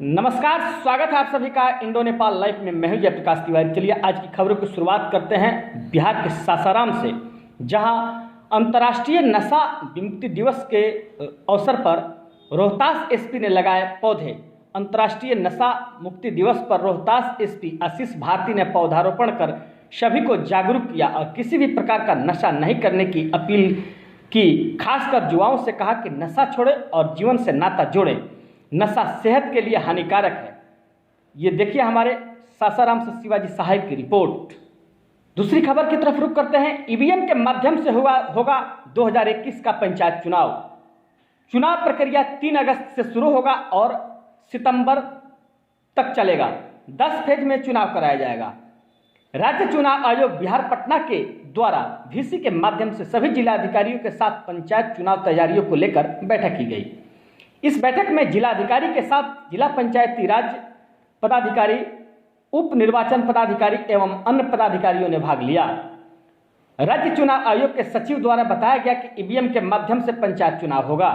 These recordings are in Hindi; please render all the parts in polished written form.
नमस्कार, स्वागत है आप सभी का इंडो नेपाल लाइव में। मैं हूं जयप्रकाश तिवारी। चलिए आज की खबरों की शुरुआत करते हैं बिहार के सासाराम से, जहां अंतर्राष्ट्रीय नशा विमुक्ति दिवस के अवसर पर रोहतास एसपी ने लगाए पौधे। अंतर्राष्ट्रीय नशा मुक्ति दिवस पर रोहतास एसपी आशीष भारती ने पौधारोपण कर सभी को जागरूक किया और किसी भी प्रकार का नशा नहीं करने की अपील की। खासकर युवाओं से कहा कि नशा छोड़े और जीवन से नाता जोड़े। नशा सेहत के लिए हानिकारक है। ये देखिए हमारे सासाराम से शिवाजी सहाय की रिपोर्ट। दूसरी खबर की तरफ रुख करते हैं। ईवीएम के माध्यम से होगा 2021 का पंचायत चुनाव। चुनाव प्रक्रिया 3 अगस्त से शुरू होगा और सितंबर तक चलेगा। 10 फेज में चुनाव कराया जाएगा। राज्य चुनाव आयोग बिहार पटना के द्वारा वीसी के माध्यम से सभी जिलाधिकारियों के साथ पंचायत चुनाव तैयारियों को लेकर बैठक की गई। इस बैठक में जिलाधिकारी के साथ जिला पंचायती राज पदाधिकारी, उप निर्वाचन पदाधिकारी एवं अन्य पदाधिकारियों ने भाग लिया। राज्य चुनाव आयोग के सचिव द्वारा बताया गया कि ईवीएम के माध्यम से पंचायत चुनाव होगा।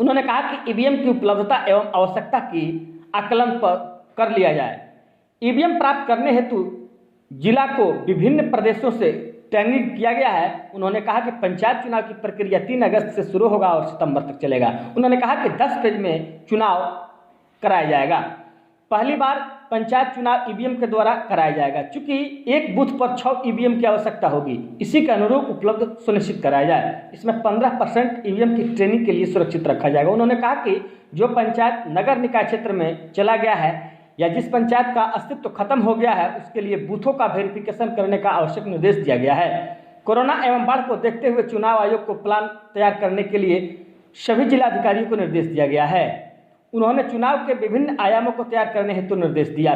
उन्होंने कहा कि ईवीएम की उपलब्धता एवं आवश्यकता की आकलन कर लिया जाए। ईवीएम प्राप्त करने हेतु जिला को विभिन्न प्रदेशों से ट्रेनिंग किया गया है। उन्होंने कहा कि पंचायत चुनाव की प्रक्रिया 3 अगस्त से शुरू होगा और सितंबर तक चलेगा। उन्होंने कहा कि 10 फेज में चुनाव कराया जाएगा। पहली बार पंचायत चुनाव ईवीएम के द्वारा कराया जाएगा। चूंकि एक बूथ पर 6 ईवीएम की आवश्यकता होगी, इसी के अनुरूप उपलब्ध सुनिश्चित कराया जाए। इसमें 15% ईवीएम की ट्रेनिंग के लिए सुरक्षित रखा जाएगा। उन्होंने कहा कि जो पंचायत नगर निकाय क्षेत्र में चला गया है या जिस पंचायत का अस्तित्व खत्म हो गया है, उसके लिए बूथों का वेरिफिकेशन करने का आवश्यक निर्देश दिया गया है। कोरोना एवं बाढ़ को देखते हुए चुनाव आयोग को प्लान तैयार करने के लिए सभी जिलाधिकारियों को निर्देश दिया गया है। उन्होंने चुनाव के विभिन्न आयामों को तैयार करने हेतु निर्देश दिया।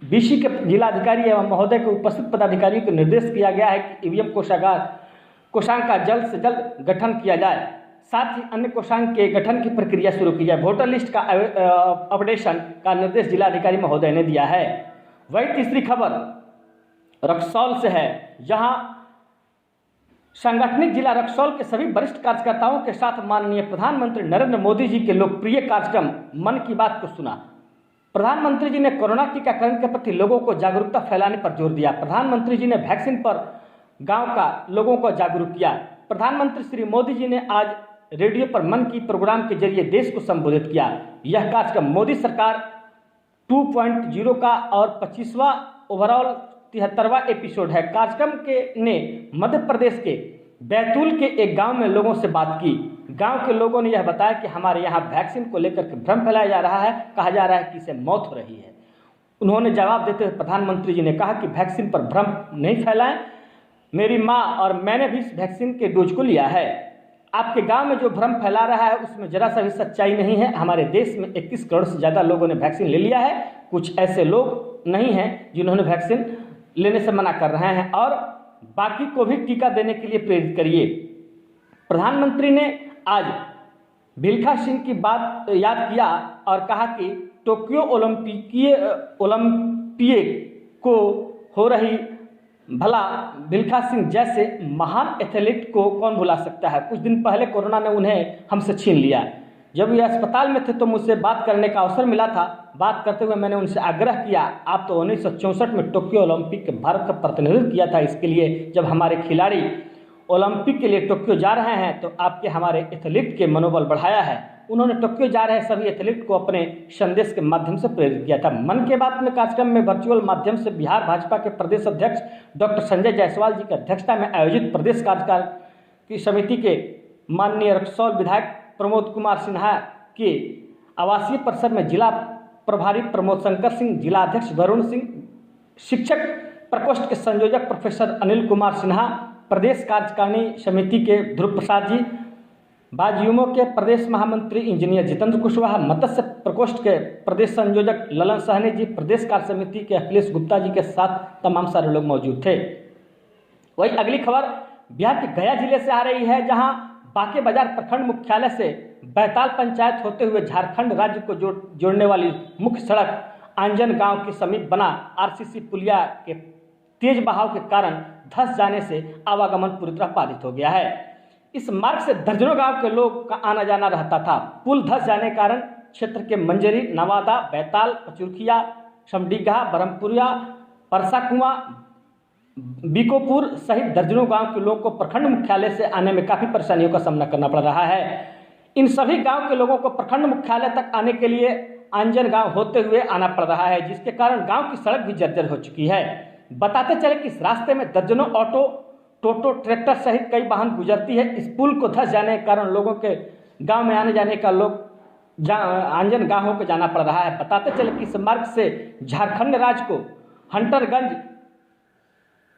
बीसी के जिलाधिकारी एवं महोदय को उपस्थित पदाधिकारियों को निर्देश किया गया है कि ईवीएम कोषांग का जल्द से जल्द गठन किया जाए। साथ ही अन्य कोषांग के गठन की प्रक्रिया शुरू की जाए। वोटर लिस्ट का अपडेशन का निर्देश जिलाधिकारी महोदय ने दिया है। वही तीसरी खबर रक्सौल से है, जहां सांगठनिक जिला रक्सौल के सभी वरिष्ठ कार्यकर्ताओं के साथ माननीय प्रधानमंत्री नरेंद्र मोदी जी के लोकप्रिय कार्यक्रम मन की बात को सुना। प्रधानमंत्री जी ने कोरोना टीकाकरण के प्रति लोगों को जागरूकता फैलाने पर जोर दिया। प्रधानमंत्री जी ने वैक्सीन पर गांव का लोगों को जागरूक किया। प्रधानमंत्री श्री मोदी जी ने आज रेडियो पर मन की प्रोग्राम के जरिए देश को संबोधित किया। यह कार्यक्रम मोदी सरकार 2.0 का और 25वां ओवरऑल 73वां एपिसोड है। कार्यक्रम के ने मध्य प्रदेश के बैतूल के एक गांव में लोगों से बात की। गांव के लोगों ने यह बताया कि हमारे यहाँ वैक्सीन को लेकर के भ्रम फैलाया जा रहा है। कहा जा रहा है कि इससे मौत हो रही है। उन्होंने जवाब देते हुए प्रधानमंत्री जी ने कहा कि वैक्सीन पर भ्रम नहीं फैलाएं। मेरी माँ और मैंने भी इस वैक्सीन के डोज को लिया है। आपके गांव में जो भ्रम फैला रहा है उसमें जरा सा भी सच्चाई नहीं है। हमारे देश में 21 करोड़ से ज़्यादा लोगों ने वैक्सीन ले लिया है। कुछ ऐसे लोग नहीं हैं जिन्होंने वैक्सीन लेने से मना कर रहे हैं, और बाकी को भी टीका देने के लिए प्रेरित करिए। प्रधानमंत्री ने आज मिल्खा सिंह की बात याद किया और कहा कि टोक्यो ओलंपिक को हो रही भला मिल्खा सिंह जैसे महान एथलीट को कौन भुला सकता है। कुछ दिन पहले कोरोना ने उन्हें हमसे छीन लिया। जब ये अस्पताल में थे तो मुझसे बात करने का अवसर मिला था। बात करते हुए मैंने उनसे आग्रह किया, आप तो 1964 में टोक्यो ओलंपिक के भारत का प्रतिनिधित्व किया था। इसके लिए जब हमारे खिलाड़ी ओलंपिक के लिए टोक्यो जा रहे हैं तो आपके हमारे एथलीट के मनोबल बढ़ाया है। उन्होंने टोक्यो जा रहे सभी एथलीट को अपने संदेश के माध्यम से प्रेरित किया था। मन की बात में कार्यक्रम में वर्चुअल माध्यम से बिहार भाजपा के प्रदेश अध्यक्ष डॉक्टर संजय जायसवाल जी की अध्यक्षता में आयोजित प्रदेश कार्यकारिणी की समिति के माननीय रक्सौल विधायक प्रमोद कुमार सिन्हा के आवासीय परिसर में जिला प्रभारी प्रमोद शंकर सिंह, जिला अध्यक्ष वरुण सिंह, शिक्षक प्रकोष्ठ के संयोजक प्रोफेसर अनिल कुमार सिन्हा, प्रदेश कार्यकारिणी समिति के ध्रुव प्रसाद जी, बाजयूमो के प्रदेश महामंत्री इंजीनियर जितेंद्र कुशवाहा, मत्स्य प्रकोष्ठ के प्रदेश संयोजक ललन सहनी जी, प्रदेश कार्य समिति के अखिलेश गुप्ता जी के साथ तमाम सारे लोग मौजूद थे। वही अगली खबर बिहार के गया जिले से आ रही है, जहां बांके बाजार प्रखंड मुख्यालय से बैताल पंचायत होते हुए झारखंड राज्य को जोड़ने वाली मुख्य सड़क आंजन गांव के समीप बना आरसीसी पुलिया के तेज बहाव के कारण धंस जाने से आवागमन पूरी तरह बाधित हो गया है। इस मार्ग से दर्जनों गांव के लोग का आना जाना रहता था। पुल धंस जाने के कारण क्षेत्र के मंजरी, नवादा, बैताल, पचुरखिया, समडीघा, ब्रह्मपुरिया, परसाकुआ, बीकोपुर सहित दर्जनों गांव के लोगों को प्रखंड मुख्यालय से आने में काफ़ी परेशानियों का सामना करना पड़ रहा है। इन सभी गांव के लोगों को प्रखंड मुख्यालय तक आने के लिए आंजन गांव होते हुए आना पड़ रहा है, जिसके कारण गांव की सड़क भी जर्जर हो चुकी है। बताते चले कि इस रास्ते में दर्जनों ऑटो, टोटो, ट्रैक्टर सहित कई वाहन गुजरती है। इस पुल को धंस जाने के कारण लोगों के गांव में आने जाने का आंजन गांव होकर जाना पड़ रहा है। बताते चले कि इस मार्ग से झारखंड राज्य को हंटरगंज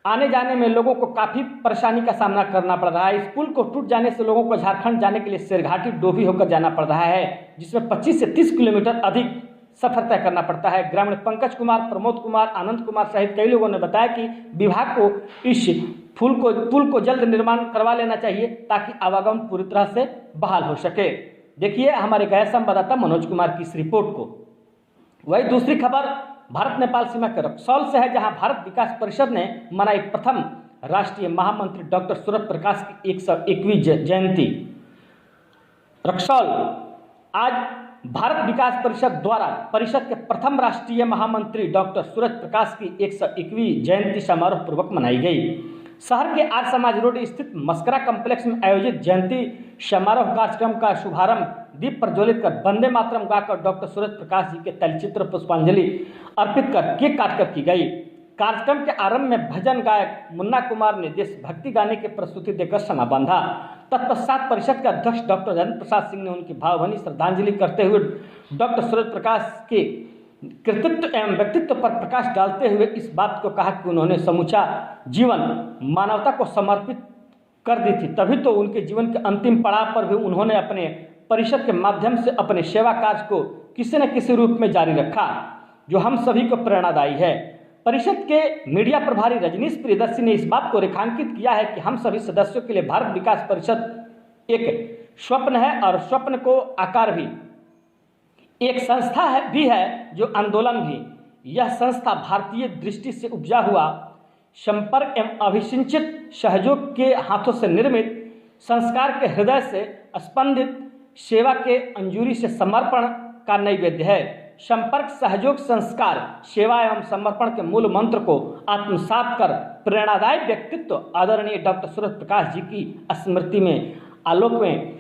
आने जाने में लोगों को काफ़ी परेशानी का सामना करना पड़ रहा है। इस पुल को टूट जाने से लोगों को झारखंड जाने के लिए शेरघाटी, डोभी होकर जाना पड़ रहा है, जिसमें 25 से 30 किलोमीटर अधिक सफर तय करना पड़ता है। ग्रामीण पंकज कुमार, प्रमोद कुमार, आनंद कुमार सहित कई लोगों ने बताया कि विभाग को इस पुल को जल्द निर्माण करवा लेना चाहिए ताकि आवागमन पूरी तरह से बहाल हो सके। देखिए हमारे गया संवाददाता मनोज कुमार की इस रिपोर्ट को। वही दूसरी खबर भारत नेपाल सीमा के रक्सौल से है, जहां भारत विकास परिषद ने मनाई प्रथम राष्ट्रीय महामंत्री डॉक्टर सूरज प्रकाश की 101वीं जयंती। रक्सौल आज भारत विकास परिषद द्वारा परिषद के प्रथम राष्ट्रीय महामंत्री डॉक्टर सूरज प्रकाश की 101वीं जयंती समारोह पूर्वक मनाई गई। शहर के आर्य समाज रोड स्थित मस्करा कम्प्लेक्स में आयोजित जयंती समारोह कार्यक्रम का शुभारंभ दीप प्रज्वलित कर वंदे मातरम गाकर डॉक्टर सूरज प्रकाश जी के तैलचित्र पुष्पांजलि अर्पित कर केक काटकर की गई। कार्यक्रम के आरंभ में भजन गायक मुन्ना कुमार ने देशभक्ति गाने की प्रस्तुति देकर समा बांधा। तत्पश्चात परिषद के अध्यक्ष डॉक्टर राजेंद्र प्रसाद सिंह ने उनकी भावभीनी श्रद्धांजलि करते हुए डॉक्टर सूरज प्रकाश के कृतित्व एवं व्यक्तित्व पर प्रकाश डालते हुए इस बात को कहा कि उन्होंने समूचा जीवन मानवता को समर्पित कर दी थी, तभी तो उनके जीवन के अंतिम पड़ाव पर भी उन्होंने अपने परिषद के माध्यम से अपने सेवा कार्य को किसी न किसी रूप में जारी रखा, जो हम सभी को प्रेरणादायी है। परिषद के मीडिया प्रभारी रजनीश प्रियदर्शी ने इस बात को रेखांकित किया है कि हम सभी सदस्यों के लिए भारत विकास परिषद एक स्वप्न है और स्वप्न को आकार भी एक संस्था भी है जो आंदोलन भी। यह संस्था भारतीय दृष्टि से उपजा हुआ संपर्क एवं अभिसिंचित सहयोग के हाथों से निर्मित संस्कार के हृदय से स्पंदित सेवा के अंजुरी से समर्पण का नैवेद्य है। संपर्क, सहयोग, संस्कार, सेवा एवं समर्पण के मूल मंत्र को आत्मसात कर प्रेरणादायी व्यक्तित्व आदरणीय डॉक्टर सूरज प्रकाश जी की स्मृति में आलोक में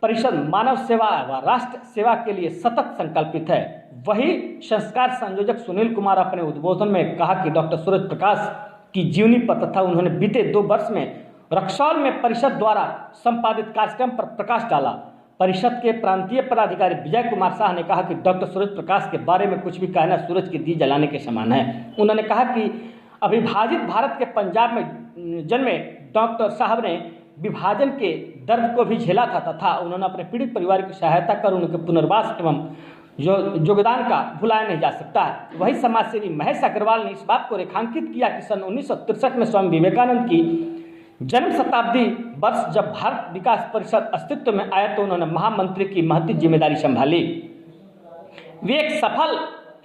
परिषद मानव सेवा व राष्ट्र सेवा के लिए सतत संकल्पित है। वही संस्कार संयोजक सुनील कुमार अपने उद्बोधन में कहा कि डॉक्टर सूरज प्रकाश की जीवनी पर तथा उन्होंने बीते 2 वर्ष में रक्सौल में परिषद द्वारा संपादित कार्यक्रम पर प्रकाश डाला। परिषद के प्रांतीय पदाधिकारी विजय कुमार शाह ने कहा कि डॉक्टर सूरज प्रकाश के बारे में कुछ भी कहना सूरज के दिए जलाने के समान है। उन्होंने कहा कि अविभाजित भारत के पंजाब में जन्मे डॉक्टर साहब ने विभाजन के दर्द को भी झेला था तथा उन्होंने अपने पीड़ित परिवार की सहायता कर उनके पुनर्वास एवं योगदान का भुलाया नहीं जा सकता है। वही समाजसेवी महेश अग्रवाल ने इस बात को रेखांकित किया कि सन 1963 में स्वामी विवेकानंद की जन्म शताब्दी वर्ष जब भारत विकास परिषद अस्तित्व में आया तो उन्होंने महामंत्री की महती जिम्मेदारी संभाली। वे एक सफल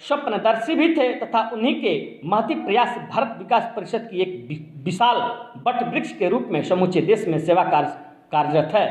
स्वप्नदर्शी भी थे तथा उन्हीं के महती प्रयास भारत विकास परिषद की एक विशाल वट वृक्ष के रूप में समूचे देश में सेवा कार्यरत है।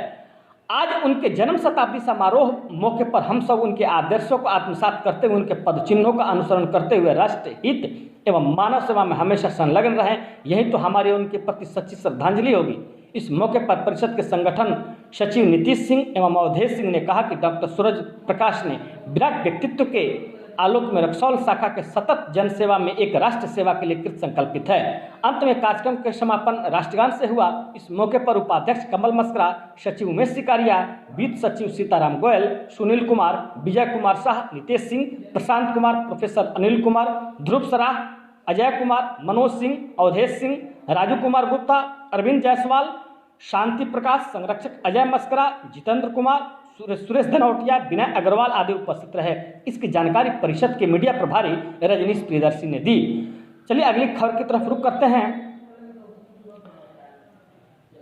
आज उनके जन्म शताब्दी समारोह मौके पर हम सब उनके आदर्शों को आत्मसात करते हुए उनके पदचिन्हों का अनुसरण करते हुए राष्ट्र हित एवं मानव सेवा में हमेशा संलग्न रहें, यही तो हमारे उनके प्रति सच्ची श्रद्धांजलि होगी। इस मौके पर परिषद के संगठन सचिव नीतीश सिंह एवं अवधेश सिंह ने कहा कि डॉक्टर सूरज प्रकाश ने विराट व्यक्तित्व के आलोक में रक्सौल शाखा के सतत जनसेवा में एक राष्ट्र सेवा के लिए कृत संकल्पित है। अंत में कार्यक्रम के समापन राष्ट्रगान से हुआ। इस मौके पर उपाध्यक्ष कमल मस्करा, सचिव उमेश सिकारिया, वित्त सचिव सीताराम गोयल, सुनील कुमार, विजय कुमार शाह, नितेश सिंह, प्रशांत कुमार, प्रोफेसर अनिल कुमार, ध्रुव सराह, अजय कुमार, मनोज सिंह, अवधेश सिंह, राजू कुमार गुप्ता, अरविंद जायसवाल, शांति प्रकाश, संरक्षक अजय मस्करा, जितेंद्र कुमार, सुरेश धनौटिया, विनय अग्रवाल आदि उपस्थित रहे। इसकी जानकारी परिषद के मीडिया प्रभारी रजनीश प्रियदर्शी ने दी। चलिए अगली खबर की तरफ रुख करते हैं।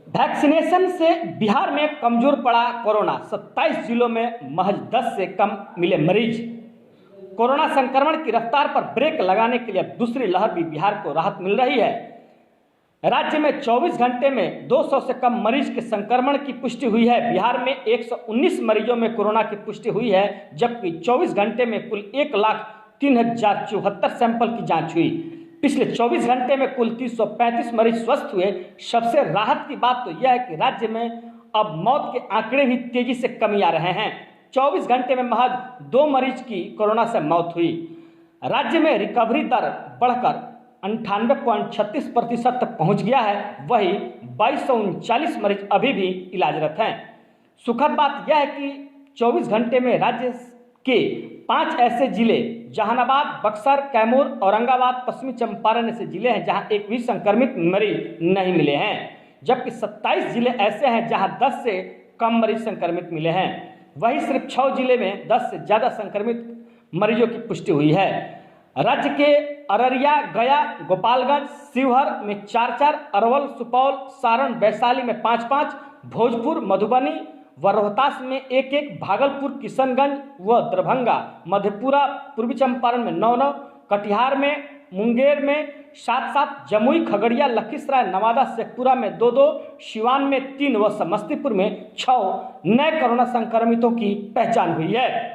वैक्सीनेशन से बिहार में कमजोर पड़ा कोरोना, 27 जिलों में महज 10 से कम मिले मरीज। कोरोना संक्रमण की रफ्तार पर ब्रेक लगाने के लिए अब दूसरी लहर भी बिहार को राहत मिल रही है। राज्य में 24 घंटे में 200 से कम मरीज के संक्रमण की पुष्टि हुई है। बिहार में 119 मरीजों में कोरोना की पुष्टि हुई है, जबकि 24 घंटे में कुल 1,03,074 सैंपल की जांच हुई। पिछले 24 घंटे में कुल 335 मरीज स्वस्थ हुए। सबसे राहत की बात तो यह है कि राज्य में अब मौत के आंकड़े भी तेजी से कमी आ रहे हैं। 24 घंटे में महज 2 मरीज की कोरोना से मौत हुई। राज्य में रिकवरी दर बढ़कर 98.36% तक पहुंच गया है। वहीं 2239 मरीज अभी भी इलाजरत हैं। सुखद बात यह है कि 24 घंटे में राज्य के 5 ऐसे जिले जहानाबाद, बक्सर, कैमूर, औरंगाबाद, पश्चिमी चंपारण ऐसे जिले हैं जहां एक भी संक्रमित मरीज नहीं मिले हैं, जबकि 27 जिले ऐसे हैं जहां 10 से कम मरीज संक्रमित मिले हैं। वहीं सिर्फ 6 जिले में 10 से ज़्यादा संक्रमित मरीजों की पुष्टि हुई है। राज्य के अररिया, गया, गोपालगंज, शिवहर में 4-4, अरवल, सुपौल, सारण, वैशाली में 5-5, भोजपुर, मधुबनी व रोहतास में 1-1, भागलपुर, किशनगंज व दरभंगा, मधेपुरा, पूर्वी चंपारण में 9-9, कटिहार में, मुंगेर में 7-7, जमुई, खगड़िया, लखीसराय, नवादा, शेखपुरा में 2-2, सिवान में 3 व समस्तीपुर में 6 नए कोरोना संक्रमितों की पहचान हुई है।